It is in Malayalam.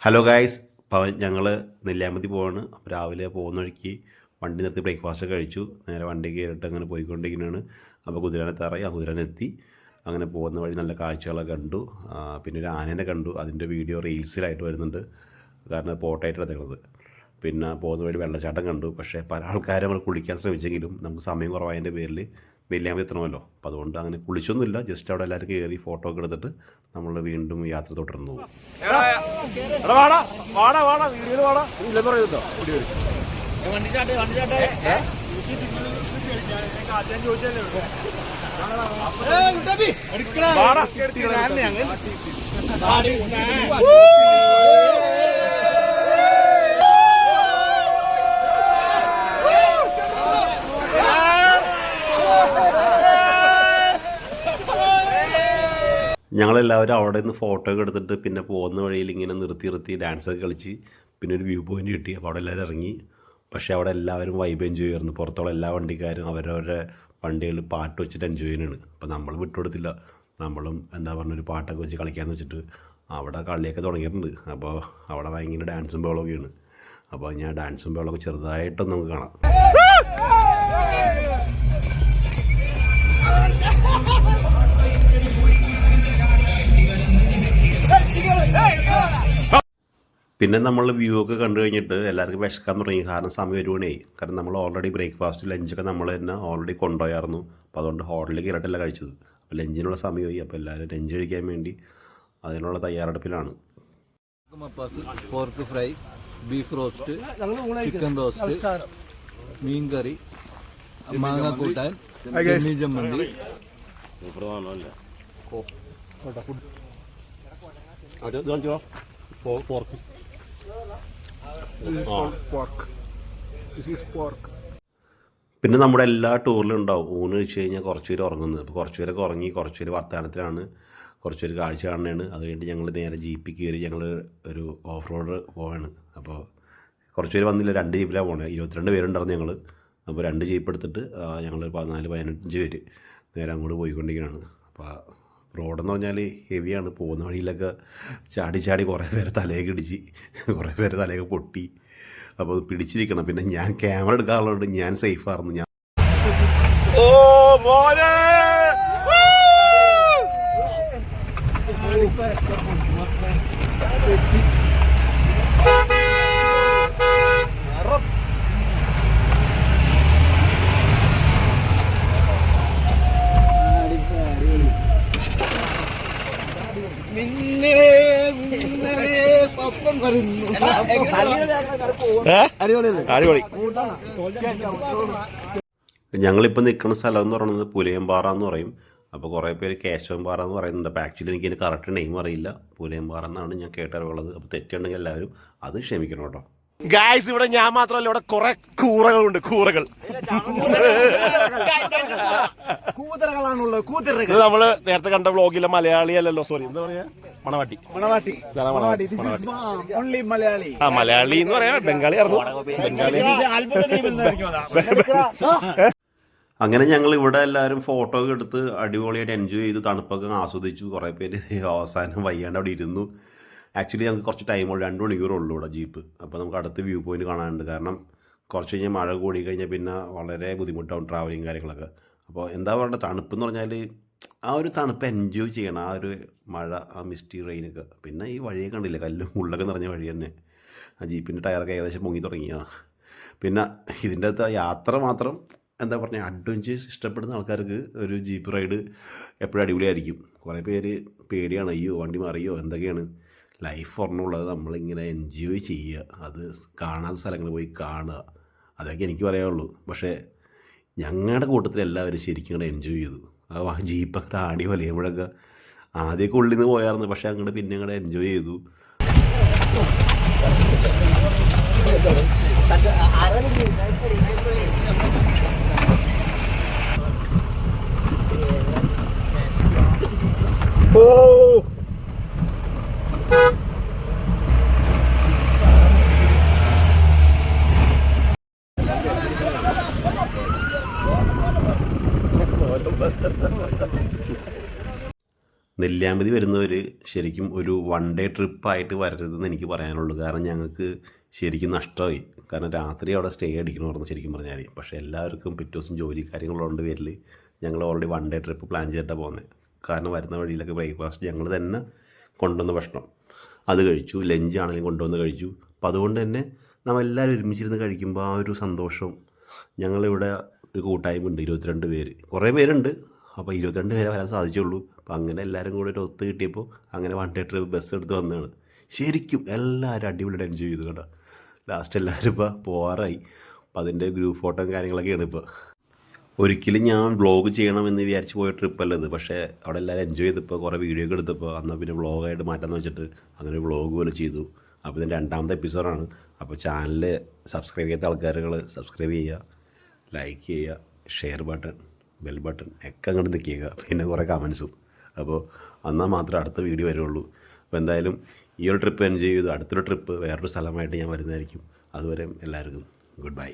ഹലോ ഗായ്സ്, അപ്പോൾ ഞങ്ങൾ നെല്ലിയാമ്പതി പോവാണ്. അപ്പോൾ രാവിലെ പോകുന്ന വഴിക്ക് വണ്ടി നിർത്തി ബ്രേക്ക്ഫാസ്റ്റ് കഴിച്ചു. നേരെ വണ്ടി കയറിയിട്ട് അങ്ങനെ പോയിക്കൊണ്ടിരിക്കുന്നതാണ്. അപ്പോൾ കുതിരാനെത്താറായി. ആ കുതിരാനെത്തി അങ്ങനെ പോകുന്ന വഴി നല്ല കാഴ്ചകളൊക്കെ കണ്ടു. പിന്നെ ഒരു ആനേനെ കണ്ടു. അതിൻ്റെ വീഡിയോ റീൽസിലായിട്ട് വരുന്നുണ്ട്, കാരണം ഫോട്ടോയായിട്ട് എടുത്തേക്കുന്നത്. പിന്നെ പോകുന്ന വഴി വെള്ളച്ചാട്ടം കണ്ടു. പക്ഷേ പല ആൾക്കാരും നമ്മൾ കുളിക്കാൻ ശ്രമിച്ചെങ്കിലും നമുക്ക് സമയം കുറവായതിൻ്റെ പേരിൽ നെല്ലിയാമ്പതി എത്തണമല്ലോ. അപ്പോൾ അതുകൊണ്ട് അങ്ങനെ കുളിച്ചൊന്നുമില്ല. ജസ്റ്റ് അവിടെ എല്ലാവരും കയറി ഫോട്ടോ ഒക്കെ എടുത്തിട്ട് നമ്മൾ വീണ്ടും യാത്ര തുടർന്നു. ഞങ്ങളെല്ലാവരും അവിടെ നിന്ന് ഫോട്ടോ ഒക്കെ എടുത്തിട്ട് പിന്നെ പോകുന്ന വഴിയിൽ ഇങ്ങനെ നിർത്തി ഡാൻസൊക്കെ കളിച്ച് പിന്നെ ഒരു വ്യൂ പോയിൻ്റ് കിട്ടി. അപ്പോൾ അവിടെ എല്ലാവരും ഇറങ്ങി. പക്ഷേ അവിടെ എല്ലാവരും വൈബ് എൻജോയ് ചെയ്യുമായിരുന്നു. പുറത്തുള്ള എല്ലാ വണ്ടിക്കാരും അവരവരുടെ വണ്ടികളിൽ പാട്ട് വെച്ചിട്ട് എൻജോയ് ചെയ്യുന്നതാണ്. അപ്പോൾ നമ്മൾ വിട്ടുകൊടുത്തില്ല. നമ്മളും ഒരു പാട്ടൊക്കെ വെച്ച് കളിക്കാമെന്ന് വെച്ചിട്ട് അവിടെ കളിയൊക്കെ തുടങ്ങിയിട്ടുണ്ട്. അപ്പോൾ അവിടെ ഭയങ്കര ഡാൻസും ബഹളമൊക്കെയാണ്. അപ്പോൾ ഞാൻ ഡാൻസും ബഹളമൊക്കെ ചെറുതായിട്ടൊന്നും നമുക്ക് കാണാം. പിന്നെ നമ്മൾ വ്യൂ ഒക്കെ കണ്ടു കഴിഞ്ഞിട്ട് എല്ലാവർക്കും വിശക്കാൻ തുടങ്ങി. കാരണം സമയം 1 മണിയായി. കാരണം നമ്മൾ ഓൾറെഡി ബ്രേക്ക്ഫാസ്റ്റ് ലഞ്ചൊക്കെ നമ്മൾ തന്നെ ഓൾറെഡി കൊണ്ടുപോയായിരുന്നു. അപ്പോൾ അതുകൊണ്ട് ഹോട്ടലിൽ കയറിയിട്ടല്ല കഴിച്ചത്. അപ്പോൾ ലഞ്ചിനുള്ള സമയമായി. അപ്പോൾ എല്ലാവരും ലഞ്ച് കഴിക്കാൻ വേണ്ടി അതിനുള്ള തയ്യാറെടുപ്പിലാണ്. Pork fry, beef roast, chicken roast, മീൻ കറി, മാങ്ങ കൂട്ടാൻ, ചെമ്മീൻ ചമ്മന്തി. പിന്നെ നമ്മുടെ എല്ലാ ടൂറിലും ഉണ്ടാവും ഊണ് കഴിച്ച് കഴിഞ്ഞാൽ കുറച്ച് പേര് ഉറങ്ങുന്നത്. അപ്പോൾ കുറച്ച് പേരൊക്കെ ഉറങ്ങി, കുറച്ച് പേര് വർത്തമാനത്തിലാണ്, കുറച്ച് പേര് കാഴ്ച കാണുന്നതാണ്. അത് കഴിഞ്ഞിട്ട് ഞങ്ങൾ നേരെ ജീപ്പിൽ കയറി ഞങ്ങൾ ഒരു ഓഫ് റോഡ് പോവാണ്. അപ്പോൾ കുറച്ച് പേര് വന്നില്ല. 2 ജീപ്പിലാണ് പോകണത്. 22 പേരുണ്ടായിരുന്നു ഞങ്ങൾ. അപ്പോൾ 2 ജീപ്പ് എടുത്തിട്ട് ഞങ്ങൾ 14-15 പേര് നേരെ അങ്ങോട്ട് പോയിക്കൊണ്ടിരിക്കുകയാണ്. അപ്പോൾ റോഡെന്ന് പറഞ്ഞാൽ ഹെവിയാണ്. പോകുന്ന വഴിയിലൊക്കെ ചാടി കുറേ പേരെ തലയൊക്കെ ഇടിച്ച്, കുറേ പേരെ തലയൊക്കെ പൊട്ടി. അപ്പോൾ അത് പിടിച്ചിരിക്കണം. പിന്നെ ഞാൻ ക്യാമറ എടുക്കാറുള്ളതുകൊണ്ട് ഞാൻ സേഫായിരുന്നു. ഞാൻ അടിപൊളി. ഞങ്ങളിപ്പോൾ നിൽക്കുന്ന സ്ഥലം എന്ന് പറയുന്നത് പുലയംപാറ എന്ന് പറയും. അപ്പോൾ കുറേ പേര് കേശവൻപാറ എന്ന് പറയുന്നുണ്ട്. അപ്പോൾ ആക്ച്വലി എനിക്ക് കറക്റ്റ് നെയിം അറിയില്ല. പുലയംപാറ എന്നാണ് ഞാൻ കേട്ടറിവുള്ളത്. അപ്പോൾ തെറ്റുണ്ടെങ്കിൽ എല്ലാവരും അത് ക്ഷമിക്കണം കേട്ടോ. ഗായ്സ്, ഇവിടെ ഞാൻ മാത്രമല്ല, ഇവിടെ കുറെ കൂറകളുണ്ട്. കൂറകൾ നമ്മള് നേരത്തെ കണ്ട വ്ളോഗിലെ മലയാളി അല്ലല്ലോ, സോറി, എന്താ പറയാ, മണവാട്ടി. ആ, മലയാളി എന്ന് പറയാ, ബംഗാളി ആയിരുന്നു. അങ്ങനെ ഞങ്ങൾ ഇവിടെ എല്ലാവരും ഫോട്ടോ ഒക്കെ എടുത്ത് അടിപൊളിയായിട്ട് എൻജോയ് ചെയ്തു, തണുപ്പൊക്കെ ആസ്വദിച്ചു. കുറേ പേര് അവസാനം വയ്യാണ്ട് അവിടെ ഇരുന്നു. ആക്ച്വലി ഞങ്ങൾക്ക് കുറച്ച് ടൈമുള്ളൂ, 2 മണിക്കൂറുള്ളൂ ഇവിടെ ജീപ്പ്. അപ്പോൾ നമുക്ക് അടുത്ത് വ്യൂ പോയിന്റ് കാണാനുണ്ട്. കാരണം കുറച്ച് കഴിഞ്ഞാൽ മഴ കൂടി കഴിഞ്ഞാൽ പിന്നെ വളരെ ബുദ്ധിമുട്ടാവും ട്രാവലിങ് കാര്യങ്ങളൊക്കെ. അപ്പോൾ എന്താ പറയുക, തണുപ്പ് എന്ന് പറഞ്ഞാൽ ആ ഒരു തണുപ്പ് എൻജോയ് ചെയ്യണം. ആ ഒരു മഴ, ആ മിസ്റ്റി റെയിനൊക്കെ. പിന്നെ ഈ വഴിയൊക്കെ കണ്ടില്ലേ, കല്ലും മുള്ളൊക്കെ നിറഞ്ഞ വഴി തന്നെ. ആ ജീപ്പിൻ്റെ ടയറൊക്കെ ഏകദേശം പൊങ്ങി തുടങ്ങിയ. പിന്നെ ഇതിൻ്റെ അകത്ത് യാത്ര മാത്രം എന്താ പറഞ്ഞാൽ അഡ്വഞ്ചേഴ്സ് ഇഷ്ടപ്പെടുന്ന ആൾക്കാർക്ക് ഒരു ജീപ്പ് റൈഡ് എപ്പോഴും അടിപൊളിയായിരിക്കും. കുറേ പേര് പേടിയാണ്, അയ്യോ വണ്ടി മറിയോ എന്തൊക്കെയാണ്. ലൈഫ് ഒരെണ്ണമുള്ളത് നമ്മളിങ്ങനെ എൻജോയ് ചെയ്യുക, അത് കാണാത്ത സ്ഥലങ്ങളിൽ പോയി കാണുക, അതൊക്കെ എനിക്ക് പറയാനുള്ളൂ. പക്ഷേ ഞങ്ങളുടെ കൂട്ടത്തിൽ എല്ലാവരും ശരിക്കും കൂടെ എൻജോയ് ചെയ്തു. ആ ജീപ്പൊക്കെ ആടി വലയുമ്പോഴൊക്കെ ആദ്യമൊക്കെ ഉള്ളിൽ നിന്ന് പോയായിരുന്നു. പക്ഷേ അങ്ങോട്ട് പിന്നെ അങ്ങോട്ട് എൻജോയ് ചെയ്തു. നെല്ലിയാമ്പതി വരുന്നവർ ശരിക്കും ഒരു 1 ഡേ ട്രിപ്പായിട്ട് വരരുതെന്ന് എനിക്ക് പറയാനുള്ളൂ. കാരണം ഞങ്ങൾക്ക് ശരിക്കും നഷ്ടമായി. കാരണം രാത്രി അവിടെ സ്റ്റേ അടിക്കണമായിരുന്നു ശരിക്കും പറഞ്ഞാൽ. പക്ഷേ എല്ലാവർക്കും പിറ്റേ ദിവസം ജോലി കാര്യങ്ങളുള്ളതുകൊണ്ട് പേരിൽ ഞങ്ങൾ ഓൾറെഡി 1 ഡേ ട്രിപ്പ് പ്ലാൻ ചെയ്തിട്ടാണ് പോകുന്നത്. കാരണം വരുന്ന വഴിയിലൊക്കെ ബ്രേക്ക്ഫാസ്റ്റ് ഞങ്ങൾ തന്നെ കൊണ്ടുവന്ന ഭക്ഷണം അത് കഴിച്ചു, ലഞ്ച് ആണെങ്കിലും കൊണ്ടുവന്ന് കഴിച്ചു. അപ്പോൾ അതുകൊണ്ട് തന്നെ നമ്മളെല്ലാവരും ഒരുമിച്ചിരുന്ന് കഴിക്കുമ്പോൾ ആ ഒരു സന്തോഷം. ഞങ്ങളിവിടെ ഒരു കൂട്ടായ്മ ഉണ്ട്, 22 പേര്. കുറേ പേരുണ്ട്, അപ്പോൾ 22 പേരെ വരാൻ സാധിച്ചുള്ളൂ. അപ്പോൾ അങ്ങനെ എല്ലാവരും കൂടെ ഒരു ഒത്ത് കിട്ടിയപ്പോൾ അങ്ങനെ 1 ഡേ ട്രിപ്പ് ബസ് എടുത്ത് വന്നതാണ്. ശരിക്കും എല്ലാവരും അടിപൊളിയായിട്ട് എൻജോയ് ചെയ്തു കേട്ടോ. ലാസ്റ്റ് എല്ലാവരും ഇപ്പോൾ പോകാറായി. അപ്പോൾ അതിൻ്റെ ഗ്രൂപ്പ് ഫോട്ടോയും കാര്യങ്ങളൊക്കെയാണ് ഇപ്പോൾ. ഒരിക്കലും ഞാൻ വ്ളോഗ് ചെയ്യണമെന്ന് വിചാരിച്ച് പോയ ട്രിപ്പല്ല ഇത്. പക്ഷേ അവിടെ എല്ലാവരും എൻജോയ് ചെയ്തപ്പോൾ കുറേ വീഡിയോ ഒക്കെ എടുത്തപ്പോൾ എന്നാൽ പിന്നെ വ്ളോഗായിട്ട് മാറ്റാമെന്ന് വെച്ചിട്ട് അങ്ങനെ വ്ളോഗ് പോലെ ചെയ്തു. അപ്പോൾ ഇതിൻ്റെ 2ാമത്തെ എപ്പിസോഡാണ്. അപ്പോൾ ചാനൽ സബ്സ്ക്രൈബ് ചെയ്യാത്ത ആൾക്കാരുകൾ സബ്സ്ക്രൈബ് ചെയ്യുക, ലൈക്ക് ചെയ്യുക, ഷെയർ ബട്ടൺ, ബെൽ ബട്ടൺ ഒക്കെ അങ്ങോട്ട് നിൽക്കുക. പിന്നെ കുറേ കമൻസും. അപ്പോൾ എന്നാൽ മാത്രമേ അടുത്ത വീഡിയോ വരുള്ളൂ. അപ്പോൾ എന്തായാലും ഈ ഒരു ട്രിപ്പ് എൻജോയ് ചെയ്തു. അടുത്തൊരു ട്രിപ്പ് വേറൊരു സ്ഥലമായിട്ട് ഞാൻ വരുന്നതായിരിക്കും. അതുവരെ എല്ലാവർക്കും ഗുഡ് ബൈ.